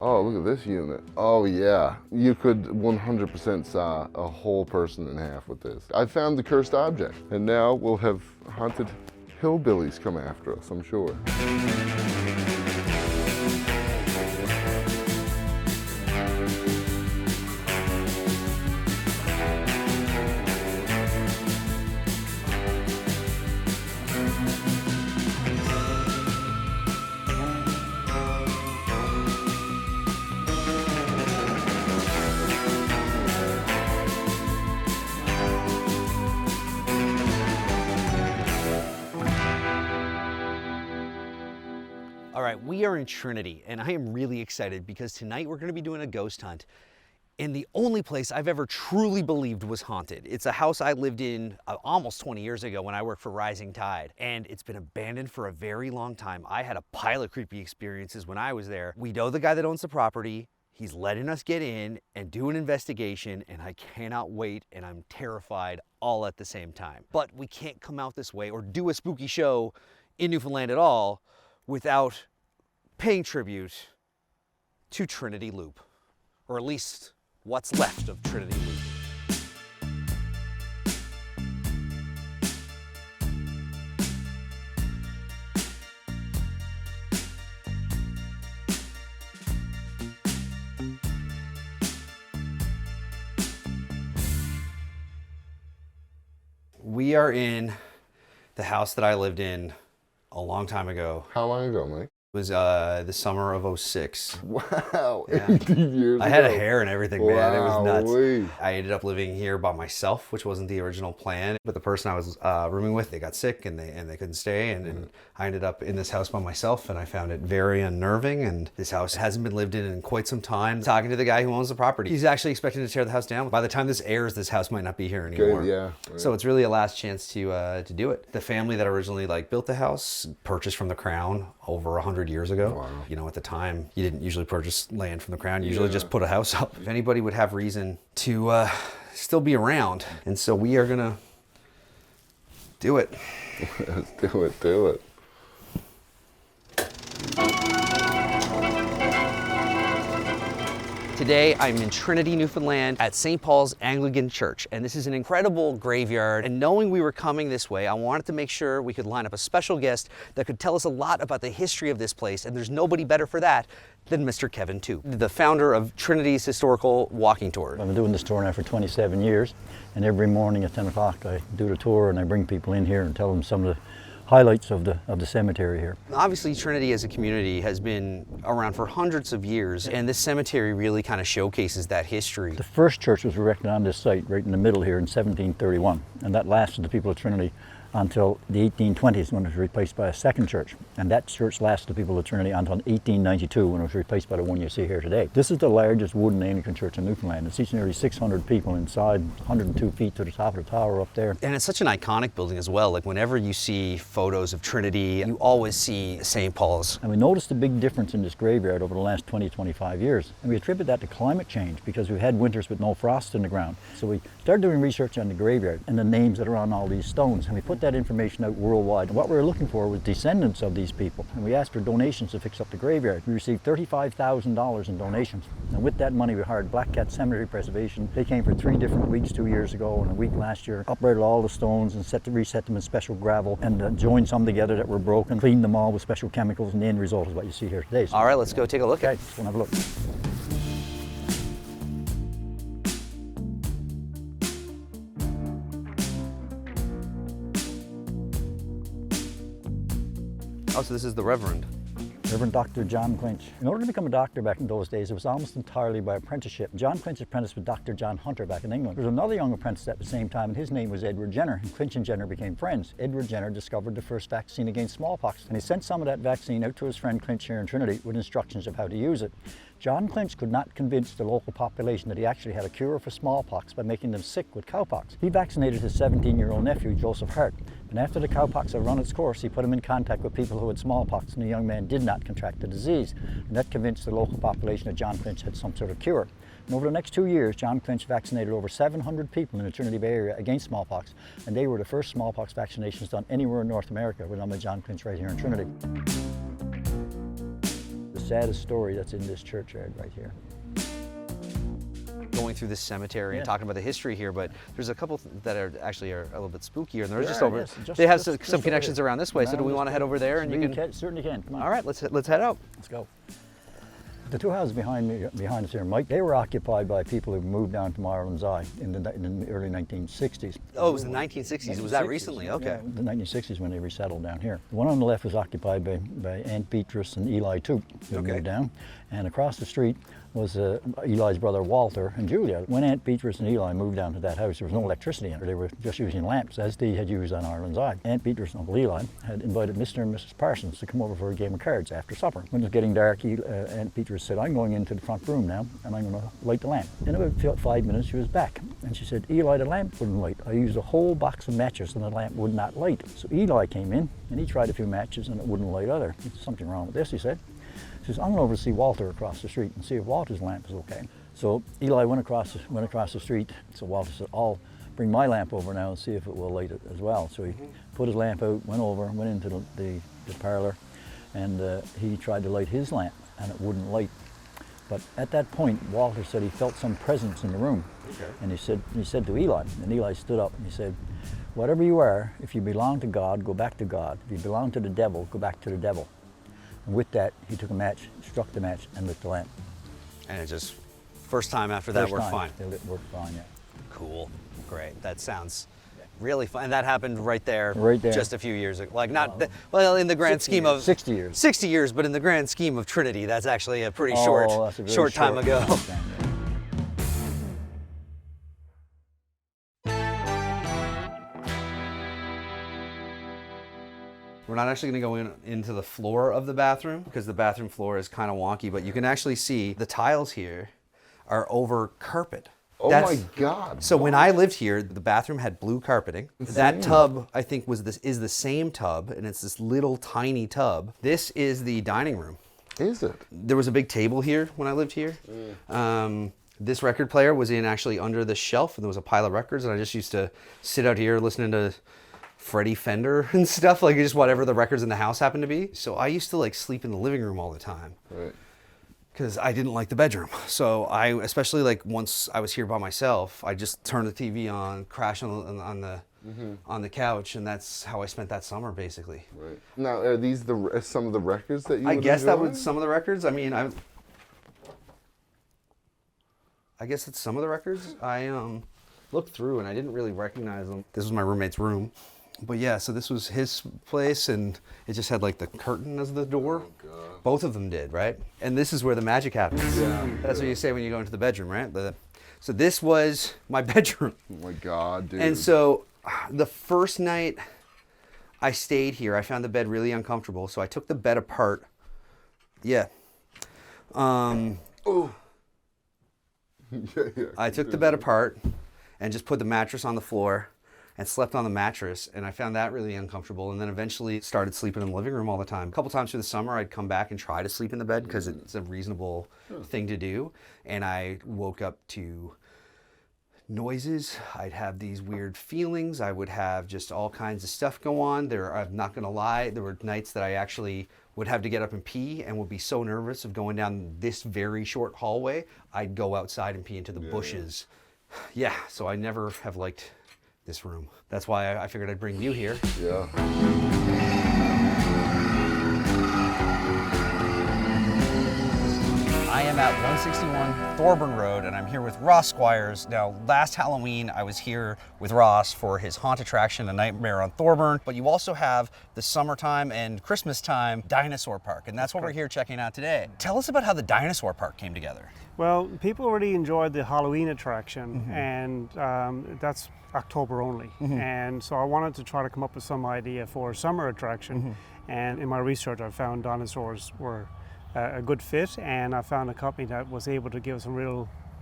Oh, look at this unit. Oh yeah, you could 100% saw a whole person in half with this. I found the cursed object, and now we'll have haunted hillbillies come after us, I'm sure. All right, we are in Trinity, and I am really excited because tonight we're gonna be doing a ghost hunt in the only place I've ever truly believed was haunted. It's a house I lived in almost 20 years ago when I worked for Rising Tide, and it's been abandoned for a very long time. I had a pile of creepy experiences when I was there. We know the guy that owns the property. He's letting us get in and do an investigation, and I cannot wait, and I'm terrified all at the same time. But we can't come out this way or do a spooky show in Newfoundland at all without paying tribute to Trinity Loop, or at least what's left of Trinity Loop. We are in the house that I lived in a long time ago. How long ago, Mike? It was the summer of '06. Wow, Yeah. 18 years ago. I had a hair and everything, man. It was nuts. Wowee. I ended up living here by myself, which wasn't the original plan. But the person I was rooming with, they got sick and they couldn't stay. And I ended up in this house by myself, and I found it very unnerving. And this house hasn't been lived in quite some time. Talking to the guy who owns the property, he's actually expecting to tear the house down. By the time this airs, this house might not be here anymore. Good, yeah. Right. So it's really a last chance to do it. The family that originally built the house purchased from the Crown over 100 years ago. Wow. You know, at the time, you didn't usually purchase land from the Crown. You usually just put a house up. If anybody would have reason to still be around. And so we are gonna do it. Let's do it, do it. Today, I'm in Trinity, Newfoundland at St. Paul's Anglican Church, and this is an incredible graveyard. And knowing we were coming this way, I wanted to make sure we could line up a special guest that could tell us a lot about the history of this place, and there's nobody better for that than Mr. Kevin Tu, the founder of Trinity's historical walking tour. I've been doing this tour now for 27 years, and every morning at 10 o'clock I do the tour and I bring people in here and tell them some of the highlights of the cemetery here. Obviously, Trinity as a community has been around for hundreds of years, and this cemetery really kind of showcases that history. The first church was erected on this site right in the middle here in 1731, and that lasted the people of Trinity until the 1820s when it was replaced by a second church. And that church lasted the people of Trinity until 1892 when it was replaced by the one you see here today. This is the largest wooden Anglican church in Newfoundland. It seats nearly 600 people inside, 102 feet to the top of the tower up there. And it's such an iconic building as well. Like whenever you see photos of Trinity, you always see St. Paul's. And we noticed a big difference in this graveyard over the last 20, 25 years. And we attribute that to climate change because we've had winters with no frost in the ground. So we started doing research on the graveyard and the names that are on all these stones. And we put that information out worldwide. And what we were looking for was descendants of these people. And we asked for donations to fix up the graveyard. We received $35,000 in donations. And with that money, we hired Black Cat Cemetery Preservation. They came for 3 different weeks 2 years ago and a week last year, uprooted all the stones and reset them in special gravel and joined some together that were broken, cleaned them all with special chemicals, and the end result is what you see here today. So, All right, let's go take a look. okay, let's go and have a look. Oh, so this is the Reverend. Reverend Dr. John Clinch. In order to become a doctor back in those days, it was almost entirely by apprenticeship. John Clinch apprenticed with Dr. John Hunter back in England. There was another young apprentice at the same time, and his name was Edward Jenner. And Clinch and Jenner became friends. Edward Jenner discovered the first vaccine against smallpox, and he sent some of that vaccine out to his friend Clinch here in Trinity with instructions of how to use it. John Clinch could not convince the local population that he actually had a cure for smallpox by making them sick with cowpox. He vaccinated his 17-year-old nephew, Joseph Hart, and after the cowpox had run its course, he put him in contact with people who had smallpox, and the young man did not contract the disease. And that convinced the local population that John Clinch had some sort of cure. And over the next 2 years, John Clinch vaccinated over 700 people in the Trinity Bay Area against smallpox, and they were the first smallpox vaccinations done anywhere in North America, were done by John Clinch right here in Trinity. The saddest story that's in this churchyard right here. Going through this cemetery and Yeah. talking about the history here, but there's a couple that are actually a little bit spookier, and they're just There over. are, yes, They have just some over connections here. around this way. So do we want to head over there and you can? Certainly can. Come on. All right, let's head out. Let's go. The two houses behind us here, Mike, they were occupied by people who moved down to Marlin's Eye in the early 1960s. Oh, it was the 1960s. Was that recently? Okay. Yeah, the 1960s when they resettled down here. The one on the left was occupied by Aunt Beatrice and Eli Toop, who Okay. moved down. And across the street was Eli's brother Walter and Julia. When Aunt Beatrice and Eli moved down to that house, there was no electricity in it. They were just using lamps, as they had used on Ireland's Eye. Aunt Beatrice and Uncle Eli had invited Mr. and Mrs. Parsons to come over for a game of cards after supper. When it was getting dark, Aunt Beatrice said, "I'm going into the front room now, and I'm going to light the lamp." In about 5 minutes, she was back, and she said, "Eli, the lamp wouldn't light. I used a whole box of matches, and the lamp would not light." So Eli came in, and he tried a few matches, and it wouldn't light either. "There's something wrong with this," he said. She says, "I'm going over to see Walter across the street and see if Walter's lamp is okay." So Eli went across the street. So Walter said, "I'll bring my lamp over now and see if it will light it as well." So he put his lamp out, went into the parlor, and he tried to light his lamp, and it wouldn't light. But at that point, Walter said he felt some presence in the room. Okay. And he said to Eli, and Eli stood up and he said, "Whatever you are, if you belong to God, go back to God. If you belong to the devil, go back to the devil." And with that, he took a match, struck the match, and lit the lamp. And it just first time after that we're fine. It worked fine, yeah. Cool. Great. That sounds really fun. And that happened right there. Right there. Just a few years ago. Like not well in the grand 60 scheme years. of 60 years. 60 years, but in the grand scheme of Trinity, that's actually a pretty That's a very short time ago. time, yeah. We're not actually going to go into the floor of the bathroom because the bathroom floor is kind of wonky, but you can actually see the tiles here are over carpet. Oh my God. So when I lived here, the bathroom had blue carpeting. That tub, I think, is the same tub, and it's this little tiny tub. This is the dining room. Is it? There was a big table here when I lived here. This record player was actually under the shelf, and there was a pile of records, and I just used to sit out here listening to Freddie Fender and stuff, like just whatever the records in the house happened to be. So I used to like sleep in the living room all the time. Right. Because I didn't like the bedroom. So especially like once I was here by myself, I just turned the TV on, crash on the couch, and that's how I spent that summer basically. Right. Now, are these some of the records that you I would guess that enjoy? was some of the records. I mean, I guess it's some of the records. I looked through and I didn't really recognize them. This was my roommate's room. But yeah, so this was his place, and it just had like the curtain as the door. Oh, God. Both of them did, right? And this is where the magic happens. Yeah. That's what you say when you go into the bedroom, right? So this was my bedroom. Oh my God, dude. And so the first night I stayed here, I found the bed really uncomfortable. So I took the bed apart. Yeah. Oh. yeah. I took the bed apart and just put the mattress on the floor and slept on the mattress, and I found that really uncomfortable, and then eventually started sleeping in the living room all the time. A couple times through the summer, I'd come back and try to sleep in the bed because it's a reasonable thing to do, and I woke up to noises. I'd have these weird feelings. I would have just all kinds of stuff go on. I'm not gonna lie, there were nights that I actually would have to get up and pee and would be so nervous of going down this very short hallway, I'd go outside and pee into the bushes. Yeah, so I never have liked this room. That's why I figured I'd bring you here. Yeah. I am at 161 Thorburn Road, and I'm here with Ross Squires. Now, last Halloween, I was here with Ross for his haunt attraction, A Nightmare on Thorburn, but you also have the summertime and Christmas time dinosaur park, and that's what we're here checking out today. Tell us about how the dinosaur park came together. Well, people really enjoyed the Halloween attraction, and that's October only. And so I wanted to try to come up with some idea for a summer attraction. And in my research, I found dinosaurs were a good fit, and I found a company that was able to give some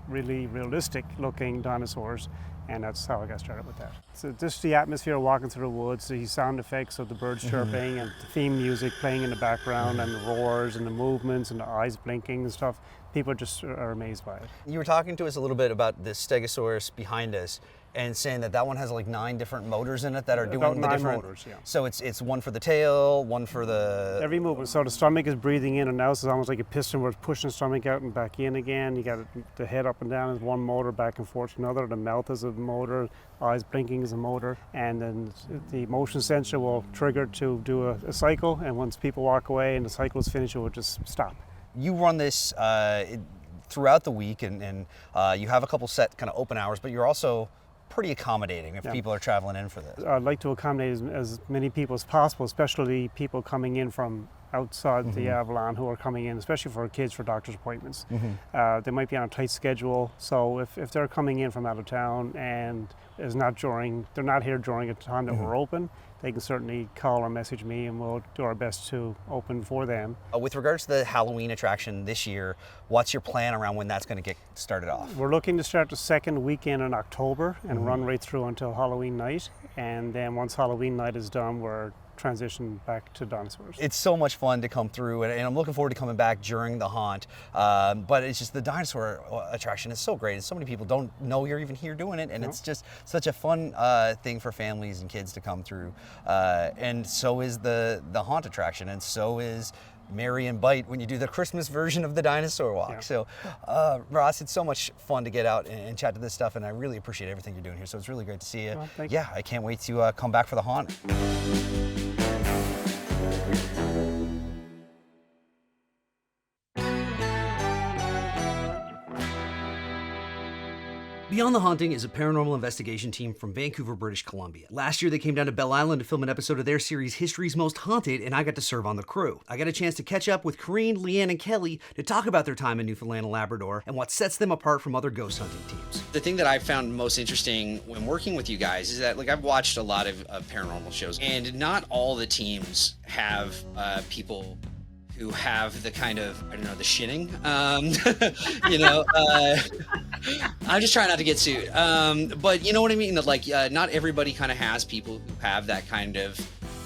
really realistic looking dinosaurs and that's how I got started with that. So just the atmosphere walking through the woods, the sound effects of the birds chirping and the theme music playing in the background and the roars and the movements and the eyes blinking and stuff. People just are amazed by it. You were talking to us a little bit about the Stegosaurus behind us and saying that that one has like 9 different motors in it that are doing About the 9 different motors, yeah. So it's one for the tail, one for the Every movement. So the stomach is breathing in and out. So it's almost like a piston where it's pushing the stomach out and back in again. You got the head up and down is one motor, back and forth another. The mouth is a motor, eyes blinking is a motor, and then the motion sensor will trigger to do a cycle. And once people walk away and the cycle is finished, it will just stop. You run this throughout the week, and you have a couple set kind of open hours, but you're also pretty accommodating if people are traveling in for this. I'd like to accommodate as many people as possible, especially people coming in from outside the Avalon who are coming in, especially for kids for doctor's appointments. They might be on a tight schedule, so if they're coming in from out of town and they're not here during a time that we're open, they can certainly call or message me and we'll do our best to open for them. With regards to the Halloween attraction this year, what's your plan around when that's going to get started off? We're looking to start the second weekend in October and run right through until Halloween night. And then once Halloween night is done, we're transition back to dinosaurs. It's so much fun to come through, and I'm looking forward to coming back during the haunt. But it's just the dinosaur attraction is so great, and so many people don't know you're even here doing it, and it's just such a fun thing for families and kids to come through. And so is the haunt attraction, and so is Merry and Bite when you do the Christmas version of the dinosaur walk. Yeah. So Ross, it's so much fun to get out and chat to this stuff, and I really appreciate everything you're doing here. So it's really great to see you. Well, thank you. Yeah, I can't wait to come back for the haunt. Beyond the Haunting is a paranormal investigation team from Vancouver, British Columbia. Last year, they came down to Belle Island to film an episode of their series, History's Most Haunted, and I got to serve on the crew. I got a chance to catch up with Corrine, Leanne, and Kelly to talk about their time in Newfoundland and Labrador and what sets them apart from other ghost hunting teams. The thing that I found most interesting when working with you guys is that, like, I've watched a lot of paranormal shows, and not all the teams have people who have the kind of, I don't know, the shinning, I'm just trying not to get sued. But you know what I mean? Like, not everybody kind of has people who have that kind of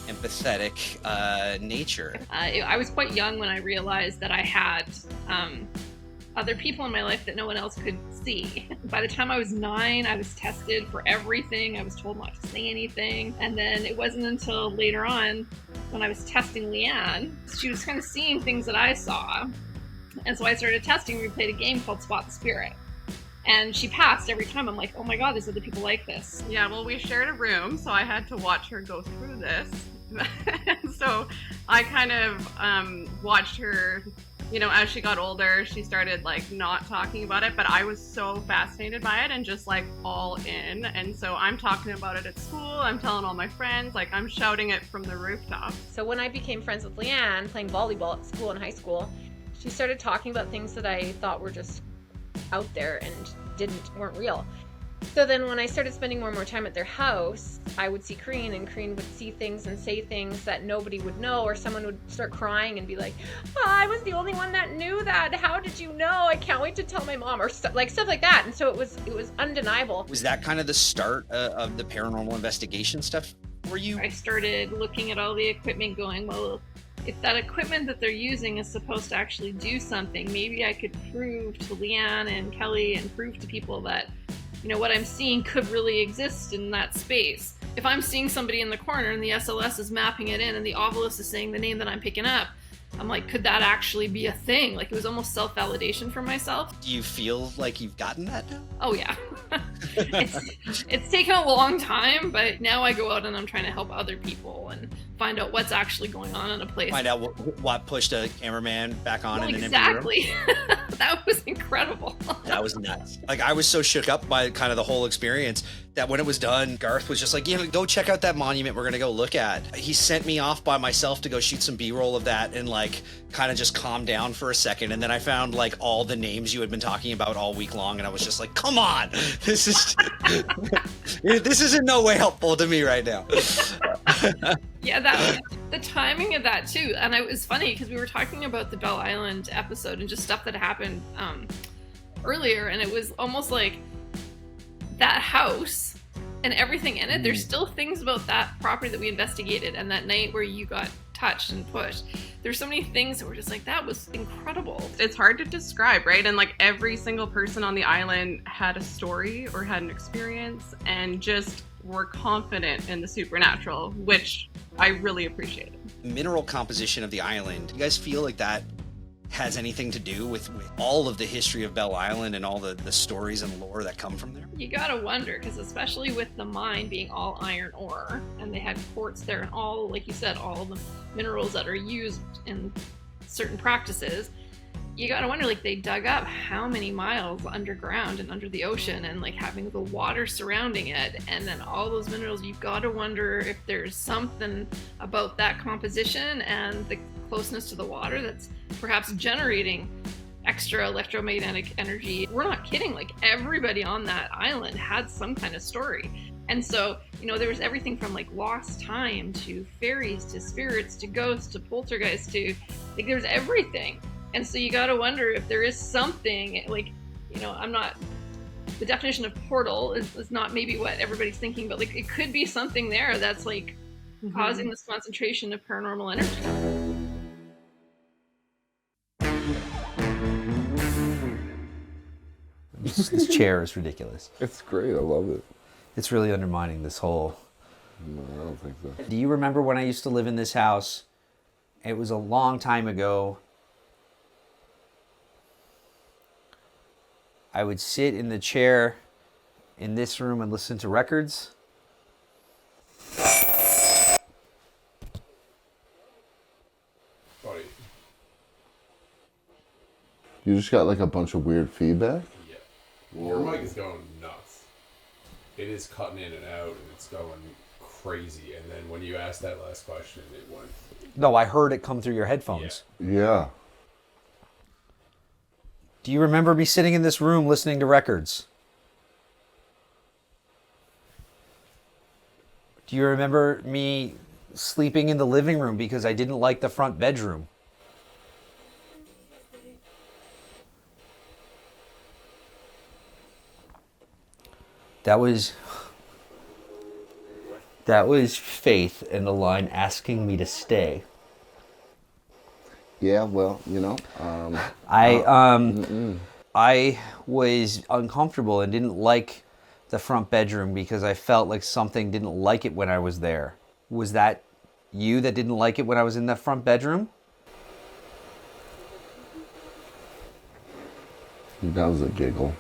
empathetic nature. I was quite young when I realized that I had other people in my life that no one else could see. By the time I was 9, I was tested for everything. I was told not to say anything. And then it wasn't until later on when I was testing Leanne, she was kind of seeing things that I saw. And so I started testing. We played a game called Spot the Spirit. And she passed every time. I'm like, oh my God, there's other people like this. Yeah, well, we shared a room, so I had to watch her go through this. And so I kind of watched her, as she got older, she started like not talking about it, but I was so fascinated by it and just like all in. And so I'm talking about it at school, I'm telling all my friends, like I'm shouting it from the rooftop. So when I became friends with Leanne, playing volleyball at school in high school, she started talking about things that I thought were just out there and weren't real. So then when I started spending more and more time at their house, I would see Corrine, and Corrine would see things and say things that nobody would know, or someone would start crying and be like, oh, I was the only one that knew that. How did you know? I can't wait to tell my mom, or stuff like that. And so it was undeniable. Was that kind of the start of the paranormal investigation stuff for you? I started looking at all the equipment going, well, if that equipment that they're using is supposed to actually do something, maybe I could prove to Leanne and Kelly and prove to people that what I'm seeing could really exist in that space. If I'm seeing somebody in the corner and the SLS is mapping it in and the Ovilus is saying the name that I'm picking up, I'm like, could that actually be a thing? Like, it was almost self-validation for myself. Do you feel like you've gotten that now? Oh yeah. It's taken a long time, but now I go out and I'm trying to help other people and find out what's actually going on in a place. Find out what pushed a cameraman back on in an empty room? Exactly. That was incredible. That was nuts. Like, I was so shook up by kind of the whole experience that when it was done, Garth was just like, go check out that monument we're gonna go look at. He sent me off by myself to go shoot some B-roll of that and like kind of just calm down for a second. And then I found like all the names you had been talking about all week long, and I was just like, come on, this is in no way helpful to me right now. Yeah, the timing of that too. And it was funny because we were talking about the Belle Island episode and just stuff that happened earlier, and it was almost like that house and everything in it, there's still things about that property that we investigated, and that night where you got touched and pushed, there's so many things that were just like, that was incredible. It's hard to describe, right? And like every single person on the island had a story or had an experience and just were confident in the supernatural, which I really appreciated. Mineral composition of the island, you guys feel like that has anything to do with all of the history of Bell Island and all the stories and lore that come from there? You gotta wonder, because especially with the mine being all iron ore, and they had quartz there, and all, like you said, all the minerals that are used in certain practices, you gotta wonder, like, they dug up how many miles underground and under the ocean, and like having the water surrounding it, and then all those minerals, you've gotta wonder if there's something about that composition and the closeness to the water that's perhaps generating extra electromagnetic energy. We're not kidding, like everybody on that island had some kind of story. And so, you know, there was everything from like lost time to fairies to spirits to ghosts to poltergeists to, like, there's everything. And so you gotta wonder if there is something, like, you know, the definition of portal is not maybe what everybody's thinking, but like it could be something there that's like causing this concentration of paranormal energy. This chair is ridiculous. It's great. I love it. It's really undermining this whole... No, I don't think so. Do you remember when I used to live in this house? It was a long time ago. I would sit in the chair in this room and listen to records. Buddy. You just got like a bunch of weird feedback? Yeah. Your mic is going nuts. It is cutting in and out, and it's going crazy. And then when you asked that last question, it went... No, I heard it come through your headphones. Yeah. Do you remember me sitting in this room listening to records? Do you remember me sleeping in the living room because I didn't like the front bedroom? That was Faith in the line asking me to stay. Yeah, well, you know. I was uncomfortable and didn't like the front bedroom because I felt like something didn't like it when I was there. Was that you that didn't like it when I was in the front bedroom? That was a giggle.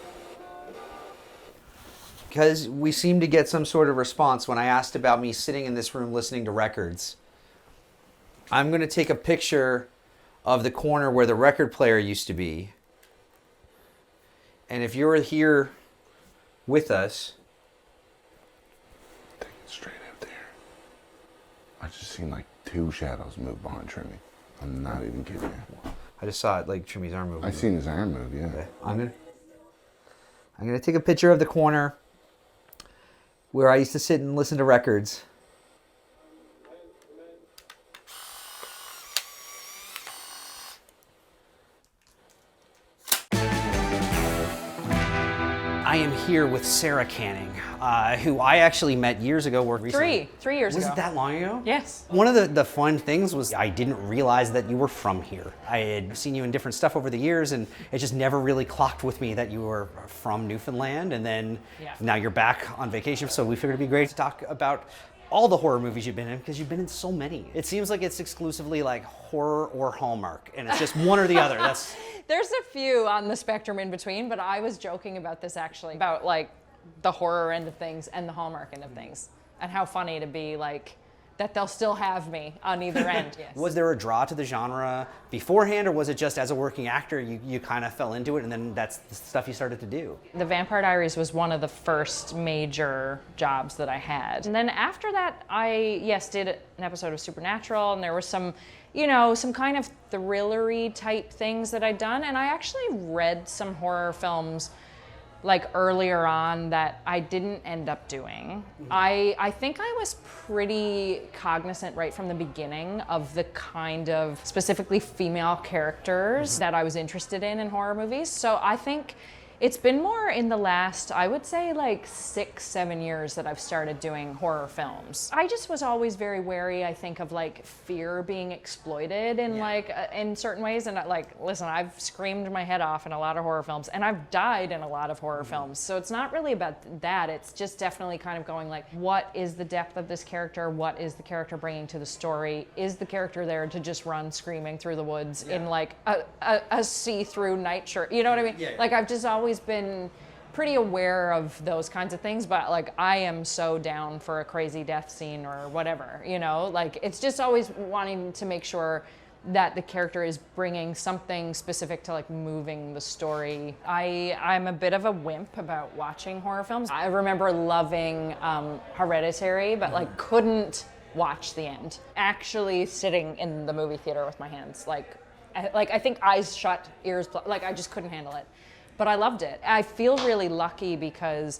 Because we seemed to get some sort of response when I asked about me sitting in this room listening to records. I'm going to take a picture of the corner where the record player used to be. And if you're here with us... Take it straight up there. I just seen like 2 shadows move behind Trinity. I'm not even kidding you. I just saw it, like Trimmy's arm move. I seen his arm move, yeah. Okay. I'm gonna take a picture of the corner where I used to sit and listen to records. I am here with Sarah Canning, who I actually met years ago. Three years ago. Was it that long ago? Yes. One of the fun things was I didn't realize that you were from here. I had seen you in different stuff over the years, and it just never really clocked with me that you were from Newfoundland, and then now you're back on vacation, so we figured it'd be great to talk about all the horror movies you've been in, because you've been in so many. It seems like it's exclusively like horror or Hallmark, and it's just one or the other. There's a few on the spectrum in between, but I was joking about this actually, about like the horror end of things and the Hallmark end of things, and how funny to be like, that they'll still have me on either end. Yes. Was there a draw to the genre beforehand, or was it just as a working actor you kind of fell into it and then that's the stuff you started to do? The Vampire Diaries was one of the first major jobs that I had. And then after that, I, did an episode of Supernatural, and there was some, some kind of thrillery type things that I'd done. And I actually read some horror films like earlier on that I didn't end up doing. I think I was pretty cognizant right from the beginning of the kind of specifically female characters that I was interested in horror movies. So I think It's been more in the last, I would say like 6-7 years that I've started doing horror films. I just was always very wary, I think, of like fear being exploited in in certain ways. And listen, I've screamed my head off in a lot of horror films, and I've died in a lot of horror films. So it's not really about that. It's just definitely kind of going like, what is the depth of this character? What is the character bringing to the story? Is the character there to just run screaming through the woods in like a see-through nightshirt? You know what I mean? Like, I've just always been pretty aware of those kinds of things, but like, I am so down for a crazy death scene or whatever, you know? Like, it's just always wanting to make sure that the character is bringing something specific to like moving the story. I'm a bit of a wimp about watching horror films. I remember loving Hereditary, but like couldn't watch the end. Actually sitting in the movie theater with my hands, I think eyes shut, ears, like I just couldn't handle it. But I loved it. I feel really lucky because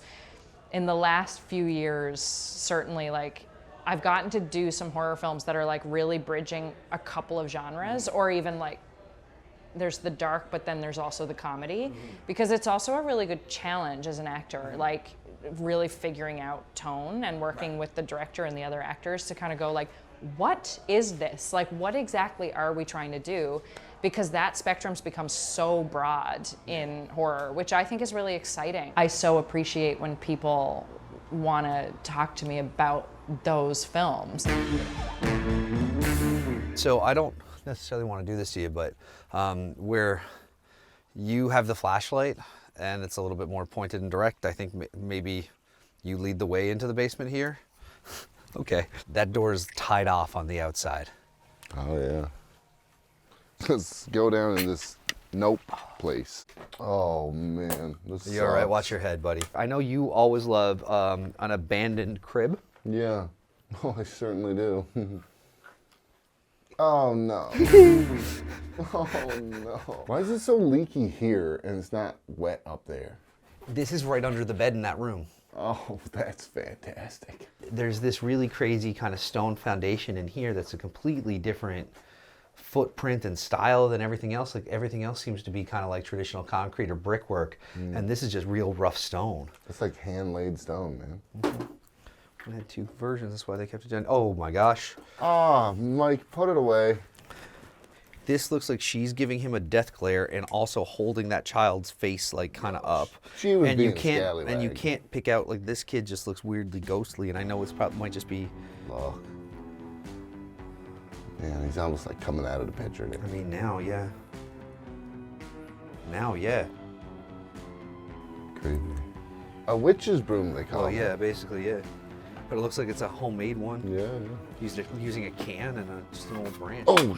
in the last few years, certainly like I've gotten to do some horror films that are like really bridging a couple of genres, or even like there's the dark, but then there's also the comedy, because it's also a really good challenge as an actor, like really figuring out tone and working with the director and the other actors to kind of go like, what is this? Like, what exactly are we trying to do? Because that spectrum's become so broad in horror, which I think is really exciting. I so appreciate when people want to talk to me about those films. So I don't necessarily want to do this to you, but where you have the flashlight and it's a little bit more pointed and direct, I think maybe you lead the way into the basement here. Okay. That door is tied off on the outside. Oh yeah. Let's go down in this nope place. Oh man, this You all right? Watch your head, buddy. I know you always love an abandoned crib. Yeah. Oh, I certainly do. Oh no. Oh no. Why is it so leaky here and it's not wet up there? This is right under the bed in that room. Oh, that's fantastic. There's this really crazy kind of stone foundation in here that's a completely different footprint and style than everything else. Like, everything else seems to be kind of like traditional concrete or brickwork, and this is just real rough stone. It's like hand-laid stone, man. I had two versions, that's why they kept it down. Oh my gosh. Ah, Mike, put it away. This looks like she's giving him a death glare and also holding that child's face like kind of up. She was and being you can't scallywag. and you can't pick out, like, this kid just looks weirdly ghostly, and I know it's probably might just be. Look. Man, he's almost like coming out of the picture there. I mean, now, yeah. Now, yeah. Crazy. A witch's broom, they call Oh it. yeah, basically, yeah. But it looks like it's a homemade one. Yeah, yeah. Using a can and just an old branch. Oh,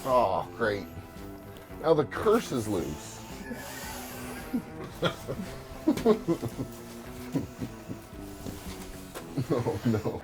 oh, great. Now the curse is loose. Oh, no.